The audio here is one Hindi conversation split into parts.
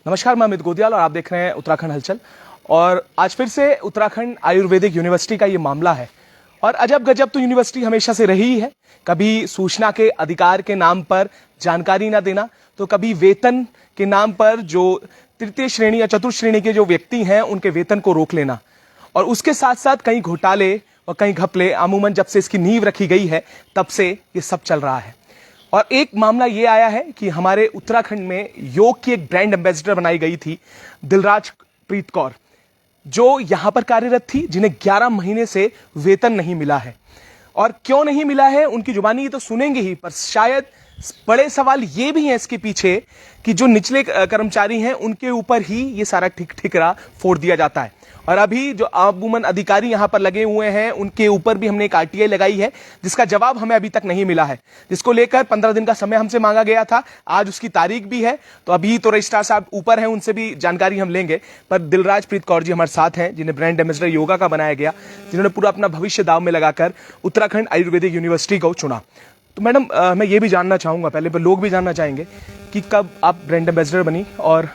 नमस्कार, मैं अमित गोदियाल और आप देख रहे हैं उत्तराखंड हलचल। और आज फिर से उत्तराखंड आयुर्वेदिक यूनिवर्सिटी का ये मामला है। और अजब गजब तो यूनिवर्सिटी हमेशा से रही है, कभी सूचना के अधिकार के नाम पर जानकारी ना देना, तो कभी वेतन के नाम पर जो तृतीय श्रेणी या चतुर्थ श्रेणी के जो व्यक्ति हैं उनके वेतन को रोक लेना, और उसके साथ साथ कई घोटाले और कई घपले। अमूमन जब से इसकी नींव रखी गई है तब से ये सब चल रहा है। और एक मामला ये आया है कि हमारे उत्तराखंड में योग की एक ब्रांड एम्बेसडर बनाई गई थी, दिलराज प्रीत कौर, जो यहां पर कार्यरत थी, जिन्हें 11 महीने से वेतन नहीं मिला है। और क्यों नहीं मिला है उनकी जुबानी ये तो सुनेंगे ही, पर शायद बड़े सवाल ये भी हैं इसके पीछे कि जो निचले कर्मचारी हैं उनके ऊपर ही ये सारा ठिकरा फोड़ दिया जाता है। और अभी जो अमूमन अधिकारी यहां पर लगे हुए हैं उनके ऊपर भी हमने एक आरटीआई लगाई है, जिसका जवाब हमें अभी तक नहीं मिला है, जिसको लेकर 15 दिन का समय हमसे मांगा गया था। आज उसकी तारीख भी है, तो अभी तो रजिस्ट्रार साहब ऊपर हैं, उनसे भी जानकारी हम लेंगे। पर दिलराज प्रीत कौर जी हमारे साथ हैं, जिन्हें ब्रांड एम्बेसडर योगा का बनाया गया, जिन्होंने पूरा अपना भविष्य दाव में लगाकर उत्तराखंड आयुर्वेदिक यूनिवर्सिटी को चुना। तो मैडम, मैं ये भी जानना चाहूंगा, पहले पर लोग भी जानना चाहेंगे कि कब आप ब्रांड एम्बेसडर बनी और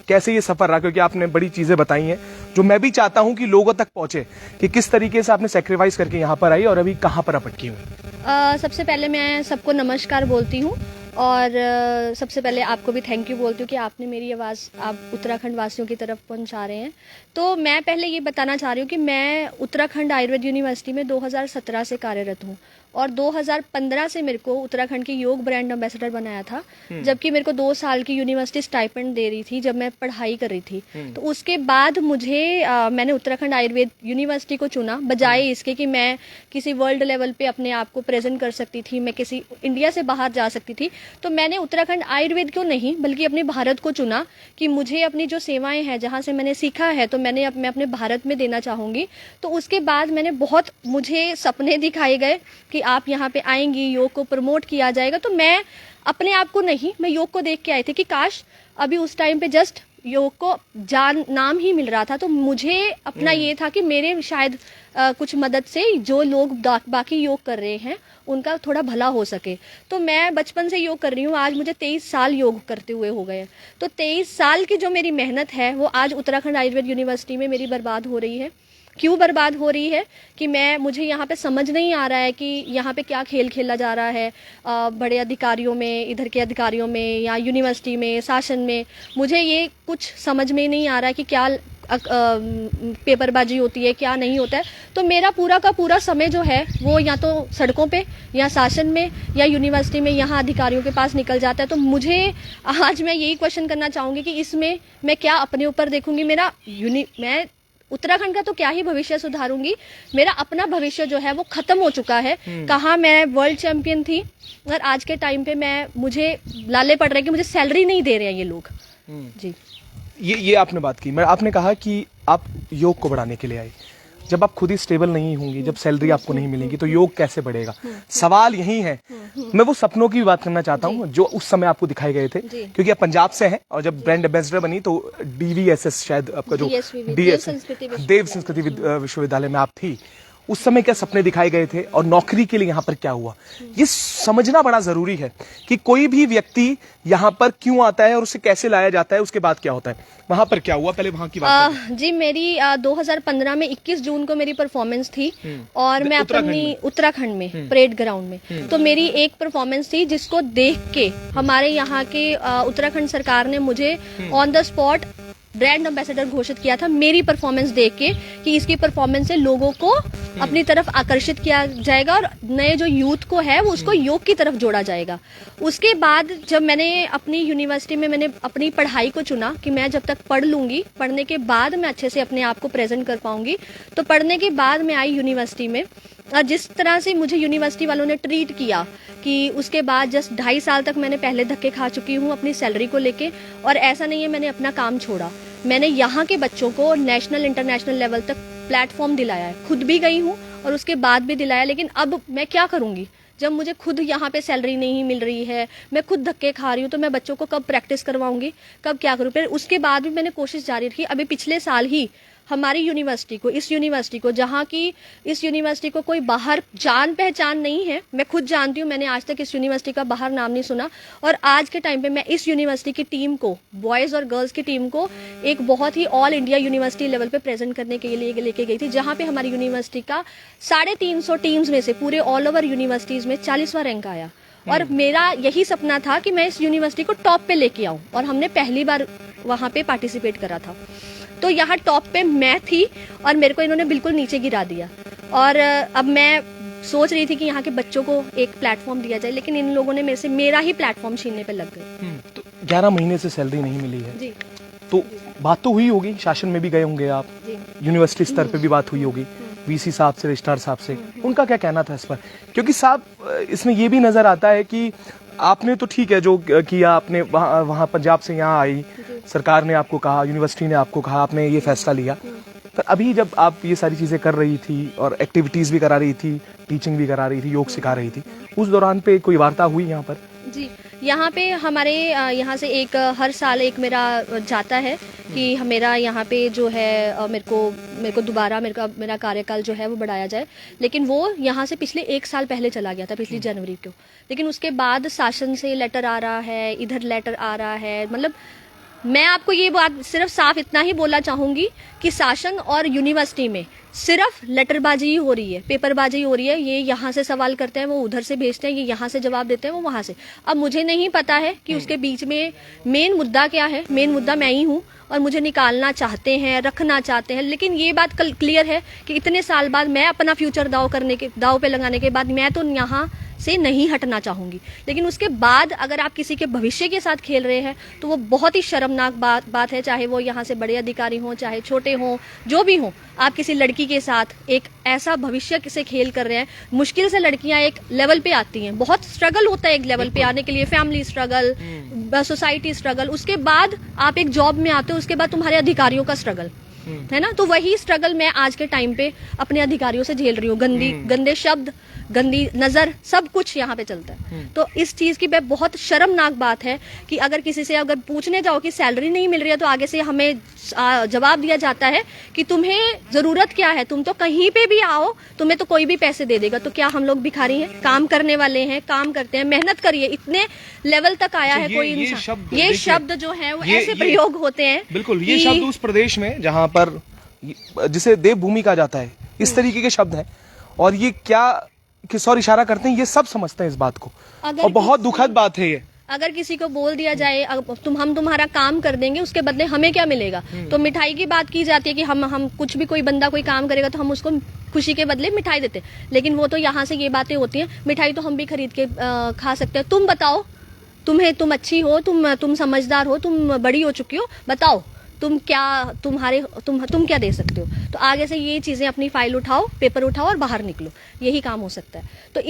कैसे ये सफर रहा, क्योंकि आपने बड़ी चीजें बताई हैं जो मैं भी चाहता हूं कि लोगों तक पहुंचे, कि किस तरीके से आपने सेक्रीफाइस करके यहां पर आई और अभी कहां पर अटकी हुई। सबसे पहले मैं सबको नमस्कार बोलती हूँ और सबसे पहले आपको भी थैंक यू बोलती हूँ कि आपने मेरी आवाज़ आप उत्तराखंड वासियों की तरफ पहुँचा रहे हैं। तो मैं पहले ये बताना चाह रही हूँ कि मैं उत्तराखंड आयुर्वेद यूनिवर्सिटी में 2017 से कार्यरत हूँ और 2015 से मेरे को उत्तराखंड की योग ब्रांड एम्बेसडर बनाया था, जबकि मेरे को 2 साल की यूनिवर्सिटी स्टाइपेंड दे रही थी जब मैं पढ़ाई कर रही थी। तो उसके बाद मुझे मैंने उत्तराखंड आयुर्वेद यूनिवर्सिटी को चुना, बजाय इसके कि मैं किसी वर्ल्ड लेवल पे अपने आप को प्रेजेंट कर सकती थी, मैं किसी इंडिया से बाहर जा सकती थी। तो मैंने उत्तराखंड आयुर्वेद क्यों नहीं बल्कि अपने भारत को चुना कि मुझे अपनी जो सेवाएं हैं, जहां से मैंने सीखा है, तो मैं अपने भारत में देना चाहूंगी। तो उसके बाद मैंने मुझे सपने दिखाए गए कि आप यहाँ पे आएंगी, योग को प्रमोट किया जाएगा। तो मैं अपने आप को नहीं, मैं योग को देख के आई थी कि काश अभी उस टाइम पे जस्ट योग को नाम ही मिल रहा था। तो मुझे अपना ये था कि मेरे शायद कुछ मदद से जो लोग बाकी योग कर रहे हैं उनका थोड़ा भला हो सके। तो मैं बचपन से योग कर रही हूँ, आज मुझे 23 साल योग करते हुए हो गए। तो 23 साल की जो मेरी मेहनत है वो आज उत्तराखंड आयुर्वेद यूनिवर्सिटी में मेरी बर्बाद हो रही है। क्यों बर्बाद हो रही है कि मुझे यहाँ पे समझ नहीं आ रहा है कि यहाँ पे क्या खेल खेला जा रहा है बड़े अधिकारियों में, इधर के अधिकारियों में या यूनिवर्सिटी में, शासन में। मुझे ये कुछ समझ में नहीं आ रहा है कि क्या पेपरबाजी होती है, क्या नहीं होता है। तो मेरा पूरा का पूरा समय जो है वो या तो सड़कों पे या शासन में या यूनिवर्सिटी में यहाँ अधिकारियों के पास निकल जाता है। तो मुझे आज मैं यही क्वेश्चन करना चाहूँगी कि इसमें मैं क्या अपने ऊपर देखूंगी। मैं उत्तराखंड का तो क्या ही भविष्य सुधारूंगी, मेरा अपना भविष्य जो है वो खत्म हो चुका है। कहाँ मैं वर्ल्ड चैंपियन थी और आज के टाइम पे मुझे लाले पड़ रहे हैं कि मुझे सैलरी नहीं दे रहे हैं ये लोग। जी, ये आपने बात की। आपने कहा कि आप योग को बढ़ाने के लिए आई। जब आप खुद ही स्टेबल नहीं होंगी, जब सैलरी आपको नहीं मिलेगी, तो योग कैसे बढ़ेगा? सवाल यही है। मैं वो सपनों की भी बात करना चाहता हूँ जो उस समय आपको दिखाए गए थे, क्योंकि आप पंजाब से हैं और जब ब्रांड एम्बेसडर बनी तो DVSS शायद आपका जो देव संस्कृति विश्वविद्यालय में आप थी, उस समय क्या सपने दिखाए गए थे और नौकरी के लिए यहाँ पर क्या हुआ, ये समझना बड़ा जरूरी है कि कोई भी व्यक्ति यहाँ पर क्यों आता है और उसे कैसे लाया जाता है, उसके बाद क्या होता है। वहां पर क्या हुआ, पहले वहां की बात जी, मेरी 2015 में 21 जून को मेरी परफॉर्मेंस थी और मैं अपनी उत्तराखंड में परेड ग्राउंड में, तो मेरी एक परफॉर्मेंस थी जिसको देख के हमारे यहाँ के उत्तराखंड सरकार ने मुझे on the spot brand ambassador घोषित किया था, मेरी परफॉर्मेंस देख के कि इसकी परफॉर्मेंस से लोगों को अपनी तरफ आकर्षित किया जाएगा और नए जो यूथ को है वो उसको योग की तरफ जोड़ा जाएगा। उसके बाद जब मैंने अपनी यूनिवर्सिटी में मैंने अपनी पढ़ाई को चुना कि मैं जब तक पढ़ लूंगी, पढ़ने के बाद मैं अच्छे से अपने आप को प्रेजेंट कर पाऊंगी। तो पढ़ने के बाद मैं आई यूनिवर्सिटी में और जिस तरह से मुझे यूनिवर्सिटी वालों ने ट्रीट किया कि उसके बाद जस्ट 2.5 साल तक मैंने पहले धक्के खा चुकी हूँ अपनी सैलरी को लेके। और ऐसा नहीं है मैंने अपना काम छोड़ा, मैंने यहाँ के बच्चों को नेशनल इंटरनेशनल लेवल तक प्लेटफॉर्म दिलाया है, खुद भी गई हूँ और उसके बाद भी दिलाया। लेकिन अब मैं क्या करूंगी जब मुझे खुद यहाँ पे सैलरी नहीं मिल रही है, मैं खुद धक्के खा रही हूँ, तो मैं बच्चों को कब प्रैक्टिस करवाऊंगी, कब क्या करूँ। फिर उसके बाद भी मैंने कोशिश जारी रखी। अभी पिछले साल ही हमारी यूनिवर्सिटी को, इस यूनिवर्सिटी को, जहाँ की इस यूनिवर्सिटी को कोई बाहर जान पहचान नहीं है। मैं खुद जानती हूँ, मैंने आज तक इस यूनिवर्सिटी का बाहर नाम नहीं सुना। और आज के टाइम पे मैं इस यूनिवर्सिटी की टीम को, बॉयज़ और गर्ल्स की टीम को एक बहुत ही ऑल इंडिया यूनिवर्सिटी लेवल पे प्रेजेंट करने के लिए लेके गई थी, जहाँ पे हमारी यूनिवर्सिटी का 350 टीम्स में से पूरे ऑल ओवर यूनिवर्सिटीज में 40वां रैंक आया। और मेरा यही सपना था कि मैं इस यूनिवर्सिटी को टॉप पे लेके आऊं, और हमने पहली बार वहां पे पार्टिसिपेट करा था। तो यहाँ टॉप पे मैं थी और मेरे को इन्होंने बिल्कुल नीचे गिरा दिया। और अब मैं सोच रही थी कि यहाँ के बच्चों को एक प्लेटफॉर्म दिया जाए, लेकिन इन लोगों ने मेरे से मेरा ही प्लेटफॉर्म छीनने पे लग गए। तो 11 महीने से सैलरी नहीं मिली है जी। तो बात तो हुई होगी, शासन में भी गए होंगे आप, यूनिवर्सिटी स्तर पे भी बात हुई होगी, वीसी साहब से, रजिस्ट्रार साहब से, उनका क्या कहना था इस पर? क्योंकि साहब इसमें ये भी नजर आता है कि आपने तो ठीक है जो किया, आपने वहाँ पंजाब से यहाँ आई, सरकार ने आपको कहा, यूनिवर्सिटी ने आपको कहा, आपने ये फैसला लिया, पर अभी जब आप ये सारी चीजें कर रही थी और एक्टिविटीज भी करा रही थी, टीचिंग भी करा रही थी, योग सिखा रही थी, उस दौरान पे कोई वार्ता हुई यहाँ पर? जी, यहाँ पे हमारे यहाँ से एक हर साल एक मेरा जाता है कि मेरा यहाँ पे जो है मेरे को दोबारा मेरा कार्यकाल जो है वो बढ़ाया जाए। लेकिन वो यहाँ से पिछले 1 साल पहले चला गया था, पिछली जनवरी को। लेकिन उसके बाद शासन से लेटर आ रहा है, इधर लेटर आ रहा है। मतलब मैं आपको ये बात सिर्फ साफ इतना ही बोलना चाहूंगी कि शासन और यूनिवर्सिटी में सिर्फ लेटरबाजी ही हो रही है, पेपरबाजी हो रही है। ये यहाँ से सवाल करते हैं, वो उधर से भेजते हैं, ये यहाँ से जवाब देते हैं, वो वहाँ से। अब मुझे नहीं पता है कि उसके बीच में मेन मुद्दा क्या है। मेन मुद्दा मैं ही हूँ और मुझे निकालना चाहते हैं, रखना चाहते हैं। लेकिन ये बात क्लियर है कि इतने साल बाद मैं अपना फ्यूचर दाव पे लगाने के बाद मैं तो यहाँ से नहीं हटना चाहूंगी। लेकिन उसके बाद अगर आप किसी के भविष्य के साथ खेल रहे हैं तो वो बहुत ही शर्मनाक बात है। चाहे वो यहाँ से बड़े अधिकारी हों, चाहे छोटे हों, जो भी हों, आप किसी लड़की के साथ एक ऐसा भविष्य से खेल कर रहे हैं। मुश्किल से लड़कियां एक लेवल पे आती हैं, बहुत स्ट्रगल होता है एक लेवल पे आने के लिए, फैमिली स्ट्रगल, सोसाइटी स्ट्रगल, उसके बाद आप एक जॉब में आते हो, उसके बाद तुम्हारे अधिकारियों का स्ट्रगल है ना। तो वही स्ट्रगल मैं आज के टाइम पे अपने अधिकारियों से झेल रही हूँ। गंदे शब्द, गंदी नजर, सब कुछ यहाँ पे चलता है। तो इस चीज की बहुत शर्मनाक बात है कि अगर किसी से अगर पूछने जाओ कि सैलरी नहीं मिल रही है तो आगे से हमें जवाब दिया जाता है कि तुम्हें जरूरत क्या है, तुम तो कहीं पे भी आओ, तुम्हें तो कोई भी पैसे दे देगा। तो क्या हम लोग भिखारी हैं? काम करने वाले हैं, काम करते हैं, मेहनत करिए। इतने लेवल तक आया है कोई इंसान। ये शब्द जो है वो ऐसे प्रयोग होते हैं। बिल्कुल, ये शब्द उस प्रदेश में जहाँ पर जिसे देवभूमि कहा जाता है, इस तरीके के शब्द हैं। और ये क्या किस और इशारा करते हैं, ये सब समझते हैं इस बात को। और बहुत दुखद बात है ये। अगर किसी को बोल दिया जाए हम तुम्हारा काम कर देंगे, उसके बदले हमें क्या मिलेगा? तो मिठाई की बात की जाती है कि हम कुछ भी, कोई बंदा कोई काम करेगा तो हम उसको खुशी के बदले मिठाई देते हैं। लेकिन वो तो यहाँ से ये बातें होती हैं, मिठाई तो हम भी खरीद के खा सकते हैं। तुम बताओ, तुम अच्छी हो, तुम समझदार हो, तुम बड़ी हो चुकी हो, बताओ तुम क्या दे सकते हो? तो आगे से ये चीजें अपनी फाइल उठाओ, पेपर उठाओ और बाहर निकलो, यही काम हो सकता है। तो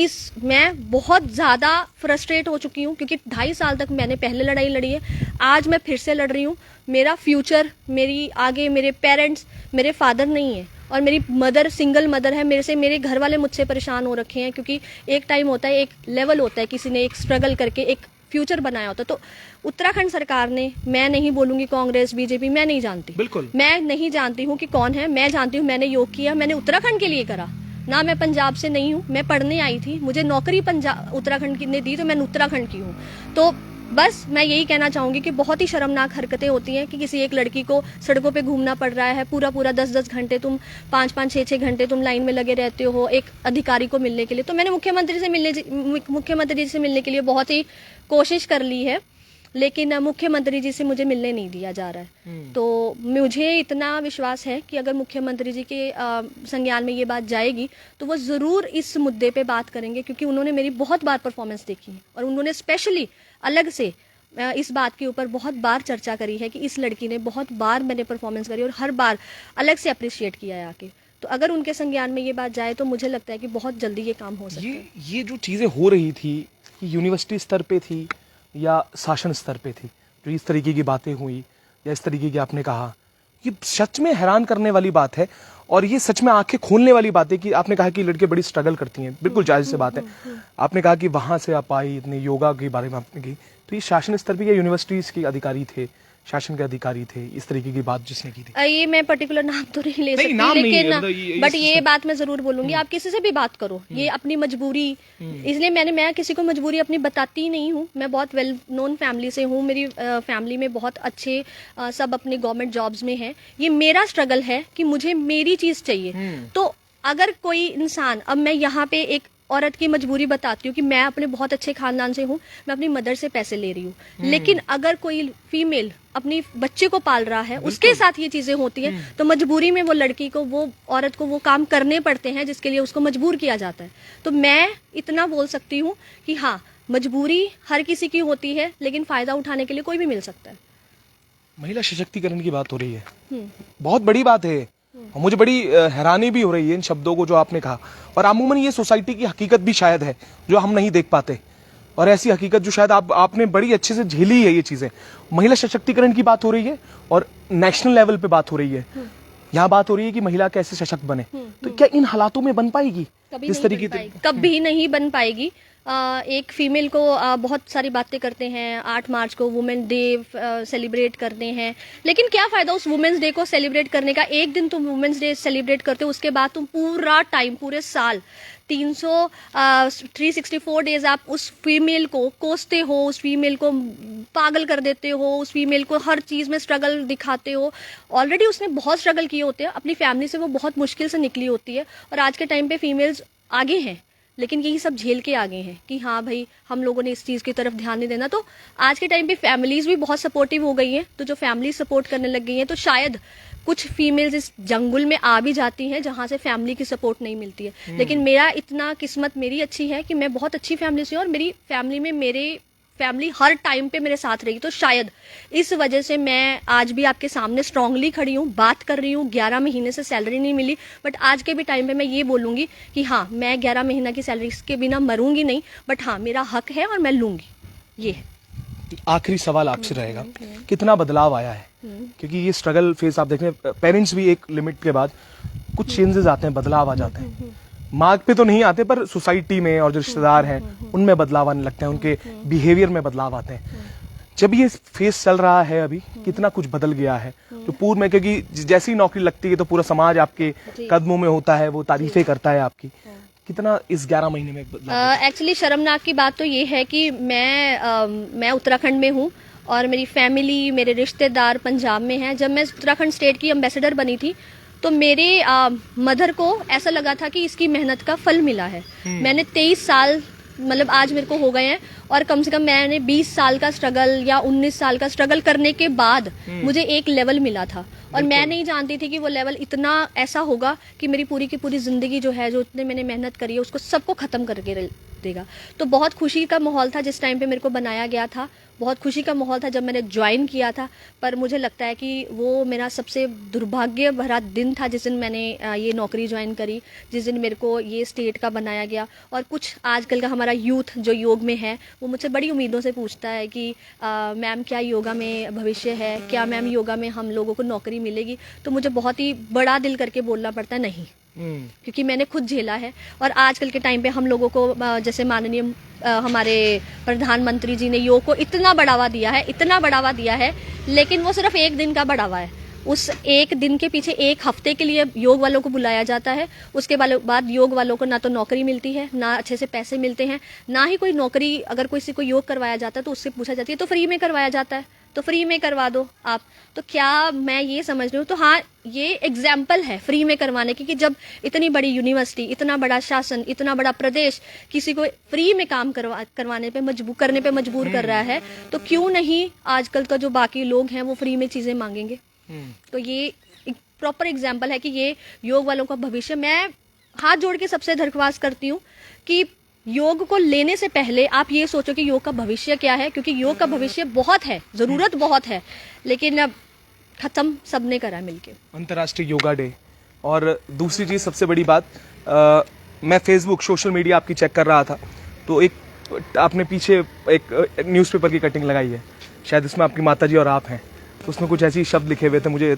मैं बहुत ज्यादा फ्रस्ट्रेट हो चुकी हूँ, क्योंकि 2.5 साल तक मैंने पहले लड़ाई लड़ी है, आज मैं फिर से लड़ रही हूँ। मेरा फ्यूचर, मेरे पेरेंट्स, मेरे फादर नहीं है और मेरी मदर सिंगल मदर है। मेरे घर वाले मुझसे परेशान हो रखे हैं, क्योंकि एक टाइम होता है, एक लेवल होता है, किसी ने एक स्ट्रगल करके एक फ्यूचर बनाया होता। तो उत्तराखंड सरकार ने, मैं नहीं बोलूंगी कांग्रेस बीजेपी, मैं नहीं जानती, बिल्कुल मैं नहीं जानती हूँ कि कौन है। मैं जानती हूँ मैंने योग किया, मैंने उत्तराखंड के लिए करा ना। मैं पंजाब से नहीं हूँ, मैं पढ़ने आई थी, मुझे नौकरी उत्तराखंड ने दी, तो मैं उत्तराखंड की हूँ। तो बस मैं यही कहना चाहूंगी कि बहुत ही शर्मनाक हरकतें होती हैं कि किसी एक लड़की को सड़कों पे घूमना पड़ रहा है, पूरा 10-10 घंटे तुम 5-5, 6-6 घंटे तुम लाइन में लगे रहते हो एक अधिकारी को मिलने के लिए। तो मैंने मुख्यमंत्री जी से मिलने के लिए बहुत ही कोशिश कर ली है, लेकिन मुख्यमंत्री जी से मुझे मिलने नहीं दिया जा रहा है। तो मुझे इतना विश्वास है कि अगर मुख्यमंत्री जी के संज्ञान में ये बात जाएगी तो वो ज़रूर इस मुद्दे पे बात करेंगे, क्योंकि उन्होंने मेरी बहुत बार परफॉर्मेंस देखी है और उन्होंने स्पेशली अलग से इस बात के ऊपर बहुत बार चर्चा करी है कि इस लड़की ने बहुत बार मैंने परफॉर्मेंस करी और हर बार अलग से अप्रिशिएट किया है आके। तो अगर उनके संज्ञान में ये बात जाए तो मुझे लगता है कि बहुत जल्दी ये काम हो सकता है। ये जो चीज़ें हो रही थी, ये यूनिवर्सिटी स्तर पे थी या शासन स्तर पे थी, जो इस तरीके की बातें हुई या इस तरीके की आपने कहा, ये सच में हैरान करने वाली बात है। और ये सच में आंखें खोलने वाली बात है कि आपने कहा कि लड़के बड़ी स्ट्रगल करती हैं, बिल्कुल जायज़ सी बात है। आपने कहा कि वहाँ से आप आई, इतने योगा के बारे में आपने की, तो ये शासन स्तर पे या यूनिवर्सिटीज के अधिकारी थे, शासन के अधिकारी थे, इस तरीके की बात जिसने की थी? ये मैं पर्टिकुलर नाम तो नहीं ले सकती, नाम नहीं है, लेकिन मतलब बट ये बात मैं जरूर बोलूंगी, आप किसी से भी बात करो, ये अपनी मजबूरी, इसलिए मैं किसी को मजबूरी अपनी बताती ही नहीं हूँ। मैं बहुत वेल नोन फैमिली से हूँ, मेरी फैमिली में बहुत अच्छे सब अपने गवर्नमेंट जॉब्स में हैं। ये मेरा स्ट्रगल है कि मुझे मेरी चीज चाहिए। तो अगर कोई इंसान, अब मैं यहाँ पे एक औरत की मजबूरी बताती हूँ कि मैं अपने बहुत अच्छे खानदान से हूँ, मैं अपनी मदर से पैसे ले रही हूँ, लेकिन अगर कोई फीमेल अपनी बच्चे को पाल रहा है, उसके साथ ये चीजें होती हैं, तो मजबूरी में वो लड़की को, वो औरत को वो काम करने पड़ते हैं जिसके लिए उसको मजबूर किया जाता है। तो मैं इतना बोल सकती हूँ कि हाँ, मजबूरी हर किसी की होती है, लेकिन फायदा उठाने के लिए कोई भी मिल सकता है। महिला सशक्तिकरण की बात हो रही है, बहुत बड़ी बात है और मुझे बड़ी हैरानी भी हो रही है इन शब्दों को जो आपने कहा। और अमूमन ये सोसाइटी की हकीकत भी शायद है जो हम नहीं देख पाते, और ऐसी हकीकत जो शायद आपने बड़ी अच्छे से झेली है ये चीजें। महिला सशक्तिकरण की बात हो रही है और नेशनल लेवल पे बात हो रही है, यहाँ बात हो रही है कि महिला कैसे सशक्त बने। तो क्या इन हालातों में बन पाएगी जिस तरीके से? कभी नहीं बन पाएगी। एक फीमेल को बहुत सारी बातें करते हैं, 8 मार्च को वुमेन डे सेलिब्रेट करते हैं, लेकिन क्या फायदा उस वुमेन्स डे को सेलिब्रेट करने का? एक दिन तुम वुमेन्स डे सेलिब्रेट करते हो, उसके बाद तुम पूरा टाइम, पूरे साल 364 डेज आप उस फीमेल को कोसते हो, उस फीमेल को पागल कर देते हो, उस फीमेल को हर चीज में स्ट्रगल दिखाते हो। ऑलरेडी उसने बहुत स्ट्रगल किए होते हैं, अपनी फैमिली से वो बहुत मुश्किल से निकली होती है, और आज के टाइम पे फीमेल्स आगे हैं, लेकिन यही सब झेल के आगे हैं कि हाँ भाई, हम लोगों ने इस चीज़ की तरफ ध्यान नहीं देना। तो आज के टाइम पे फैमिलीज भी बहुत सपोर्टिव हो गई हैं, तो जो फैमिली सपोर्ट करने लग गई हैं, तो शायद कुछ फीमेल्स इस जंगल में आ भी जाती हैं जहां से फैमिली की सपोर्ट नहीं मिलती है। लेकिन मेरा इतना किस्मत मेरी अच्छी है कि मैं बहुत अच्छी फैमिली से हूँ, और मेरी फैमिली में मेरे फैमिली हर टाइम पे मेरे साथ रही। तो शायद इस वजह से मैं आज भी आपके सामने स्ट्रांगली खड़ी हूँ, बात कर रही हूँ। 11 महीने से सैलरी नहीं मिली, बट आज के भी टाइम पे मैं ये बोलूंगी कि हाँ, मैं 11 महीना की सैलरी के बिना मरूंगी नहीं, बट हाँ, मेरा हक है और मैं लूंगी। ये है। आखिरी सवाल आपसे रहेगा, कितना बदलाव आया है? क्योंकि ये स्ट्रगल फेस आप देखें, पेरेंट्स भी एक लिमिट के बाद कुछ चेंजेस आते हैं, बदलाव आ जाते हैं। मार्ग पे तो नहीं आते, पर सोसाइटी में और जो रिश्तेदार हैं उनमें बदलाव आने लगते हैं, उनके बिहेवियर में बदलाव आते हैं। जब ये फेस चल रहा है अभी, कितना कुछ बदल गया है जो पूर्व में, क्योंकि जैसी नौकरी लगती है तो पूरा समाज आपके कदमों में होता है, वो तारीफें करता है आपकी। कितना इस 11 महीने में बदलाव? एक्चुअली शर्मनाक की बात तो ये है कि मैं उत्तराखंड में हूँ और मेरी फैमिली, मेरे रिश्तेदार पंजाब में हैं। जब मैं उत्तराखंड स्टेट की एम्बेसडर बनी थी, तो मेरे मदर को ऐसा लगा था कि इसकी मेहनत का फल मिला है। मैंने 23 साल, मतलब आज मेरे को हो गए हैं, और कम से कम मैंने 20 साल का स्ट्रगल या 19 साल का स्ट्रगल करने के बाद मुझे एक लेवल मिला था, और मैं नहीं जानती थी कि वो लेवल इतना ऐसा होगा कि मेरी पूरी की पूरी जिंदगी जो है, जो इतने मैंने मेहनत करी है, उसको सबको खत्म करके देगा। तो बहुत खुशी का माहौल था जिस टाइम पे मेरे को बनाया गया था, बहुत खुशी का माहौल था जब मैंने ज्वाइन किया था। पर मुझे लगता है कि वो मेरा सबसे दुर्भाग्य भरा दिन था जिस दिन मैंने ये नौकरी ज्वाइन करी, जिस दिन मेरे को ये स्टेट का बनाया गया। और कुछ आजकल का हमारा यूथ जो योग में है, वो मुझसे बड़ी उम्मीदों से पूछता है कि मैम क्या योगा में भविष्य है, क्या मैम योगा में हम लोगों को नौकरी मिलेगी? तो मुझे बहुत ही बड़ा दिल करके बोलना पड़ता है नहीं, क्योंकि मैंने खुद झेला है। और आजकल के टाइम पे हम लोगों को जैसे माननीय हमारे प्रधानमंत्री जी ने योग को इतना बढ़ावा दिया है, इतना बढ़ावा दिया है, लेकिन वो सिर्फ एक दिन का बढ़ावा है। उस एक दिन के पीछे एक हफ्ते के लिए योग वालों को बुलाया जाता है, उसके बाद योग वालों को ना तो नौकरी मिलती है, ना अच्छे से पैसे मिलते हैं, ना ही कोई नौकरी, अगर किसी को योग करवाया जाता है तो उससे पूछा जाती है तो फ्री में करवाया जाता है, तो फ्री में करवा दो आप। तो क्या मैं ये समझ रही हूँ, तो हाँ, ये एग्जाम्पल है फ्री में करवाने की, कि जब इतनी बड़ी यूनिवर्सिटी, इतना बड़ा शासन, इतना बड़ा प्रदेश किसी को फ्री में काम करने पे मजबूर कर रहा है, तो क्यों नहीं आजकल का जो बाकी लोग हैं वो फ्री में चीजें मांगेंगे। तो ये एक प्रॉपर एग्जाम्पल है कि ये योग वालों का भविष्य। मैं हाथ जोड़ के सबसे दरख्वास्त करती हूँ कि योग को लेने से पहले आप ये सोचो कि योग का भविष्य क्या है, क्योंकि योग का भविष्य बहुत है, जरूरत बहुत है, लेकिन अब खत्म सबने करा मिलके। अंतर्राष्ट्रीय योगा डे। और दूसरी चीज, सबसे बड़ी बात, मैं फेसबुक, सोशल मीडिया आपकी चेक कर रहा था, तो एक आपने पीछे एक न्यूज़पेपर की कटिंग लगाई है, शायद इसमें आपकी माताजी और आप हैं, तो उसमें कुछ ऐसी शब्द लिखे हुए थे, मुझे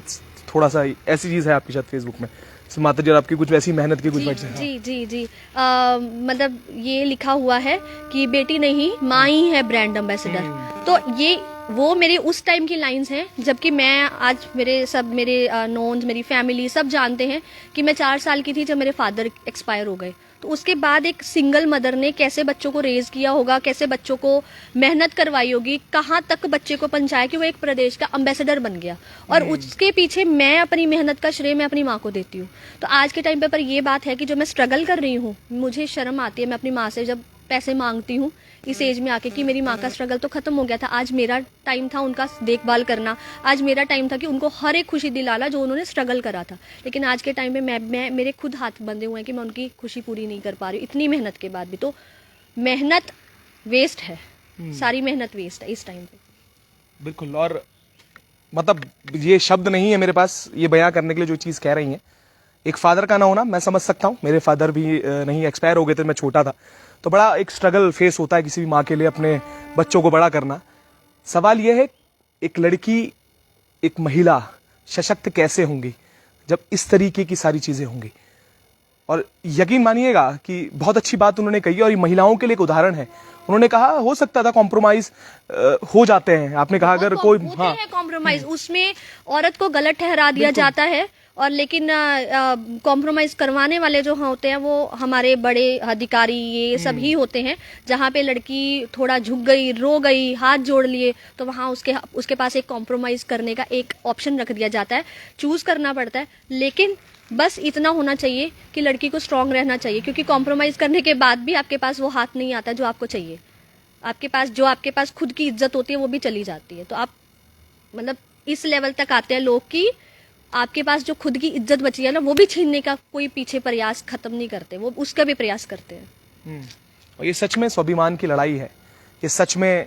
थोड़ा सा ऐसी चीज है आपकी शायद फेसबुक में, So, माता जी और आपकी कुछ वैसी मेहनत की कुछ वर्ड्स हैं। जी जी जी मतलब ये लिखा हुआ है कि बेटी नहीं माँ ही है ब्रांड एम्बेसडर। तो ये वो मेरे उस टाइम की लाइंस हैं, जबकि मैं आज मेरे नोन्स मेरी फैमिली सब जानते हैं कि मैं 4 साल की थी जब मेरे फादर एक्सपायर हो गए। तो उसके बाद एक सिंगल मदर ने कैसे बच्चों को रेज किया होगा, कैसे बच्चों को मेहनत करवाई होगी, कहाँ तक बच्चे को पहुंचाया कि वो एक प्रदेश का एम्बेसडर बन गया। और उसके पीछे मैं अपनी मेहनत का श्रेय मैं अपनी माँ को देती हूँ। तो आज के टाइम पे पर ये बात है कि जो मैं स्ट्रगल कर रही हूँ, मुझे शर्म आती है मैं अपनी माँ से जब पैसे मांगती हूँ इस एज में आके कि मेरी माँ का स्ट्रगल तो खत्म हो गया था, आज मेरा टाइम था उनका देखभाल करना, आज मेरा टाइम था कि उनको हर एक खुशी दिलाना जो उन्होंने स्ट्रगल करा था। लेकिन आज के टाइम पे मैं मेरे खुद हाथ बंधे हुए हैं कि मैं उनकी खुशी पूरी नहीं कर पा रही हूँ इतनी मेहनत के बाद भी। तो मेहनत वेस्ट है, सारी मेहनत वेस्ट है इस टाइम पे। बिल्कुल। और मतलब ये शब्द नहीं है मेरे पास ये बयां करने के लिए जो चीज़ कह रही हैं। एक फादर का ना होना मैं समझ सकता हूँ, मेरे फादर भी नहीं एक्सपायर हो गए थे, मैं छोटा था, तो बड़ा एक स्ट्रगल फेस होता है किसी भी माँ के लिए अपने बच्चों को बड़ा करना। सवाल यह है एक लड़की एक महिला सशक्त कैसे होंगी जब इस तरीके की सारी चीज़ें होंगी। और यकीन मानिएगा कि बहुत अच्छी बात उन्होंने कही और ये महिलाओं के लिए एक उदाहरण है। उन्होंने कहा हो सकता था कॉम्प्रोमाइज हो जाते हैं, आपने कहा अगर कोई कॉम्प्रोमाइज उसमें औरत को गलत ठहरा दिया जाता है, और लेकिन कॉम्प्रोमाइज करवाने वाले जो होते हैं वो हमारे बड़े अधिकारी ये सभी होते हैं। जहाँ पे लड़की थोड़ा झुक गई, रो गई, हाथ जोड़ लिए, तो वहाँ उसके पास एक कॉम्प्रोमाइज करने का एक ऑप्शन रख दिया जाता है, चूज करना पड़ता है। लेकिन बस इतना होना चाहिए कि लड़की को स्ट्रांग रहना चाहिए, क्योंकि कॉम्प्रोमाइज करने के बाद भी आपके पास वो हाथ नहीं आता जो आपको चाहिए। आपके पास खुद की इज्जत होती है वो भी चली जाती है। तो आप मतलब इस लेवल तक आते हैं लोग कि आपके पास जो खुद की इज्जत बची है ना वो भी छीनने का कोई पीछे प्रयास खत्म नहीं करते, वो उसका भी प्रयास करते हैं। और ये सच में स्वाभिमान की लड़ाई है। ये सच में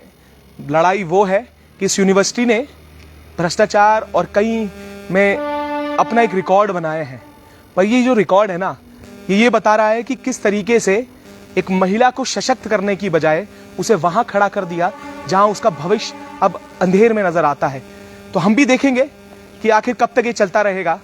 लड़ाई वो है कि इस यूनिवर्सिटी ने भ्रष्टाचार और कई में अपना एक रिकॉर्ड बनाए हैं, पर ये जो रिकॉर्ड है ना ये बता रहा है कि किस तरीके से एक महिला को सशक्त करने की बजाय उसे वहां खड़ा कर दिया जहां उसका भविष्य अब अंधेर में नजर आता है। तो हम भी देखेंगे कि आखिर कब तक ये चलता रहेगा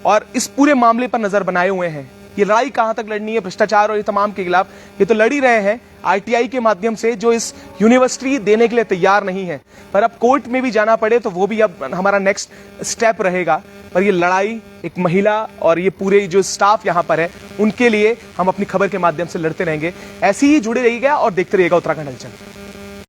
और इस पूरे मामले पर नजर बनाए हुए हैं। ये लड़ाई कहां तक लड़नी है भ्रष्टाचार और ये तमाम के खिलाफ, ये तो लड़ ही रहे हैं आरटीआई के माध्यम से जो इस यूनिवर्सिटी देने के लिए तैयार नहीं है। पर अब कोर्ट में भी जाना पड़े तो वो भी अब हमारा नेक्स्ट स्टेप रहेगा। पर ये लड़ाई एक महिला और ये पूरे जो स्टाफ यहाँ पर है उनके लिए हम अपनी खबर के माध्यम से लड़ते रहेंगे। ऐसे ही जुड़े रहिएगा और देखते रहिएगा उत्तराखंड हलचल।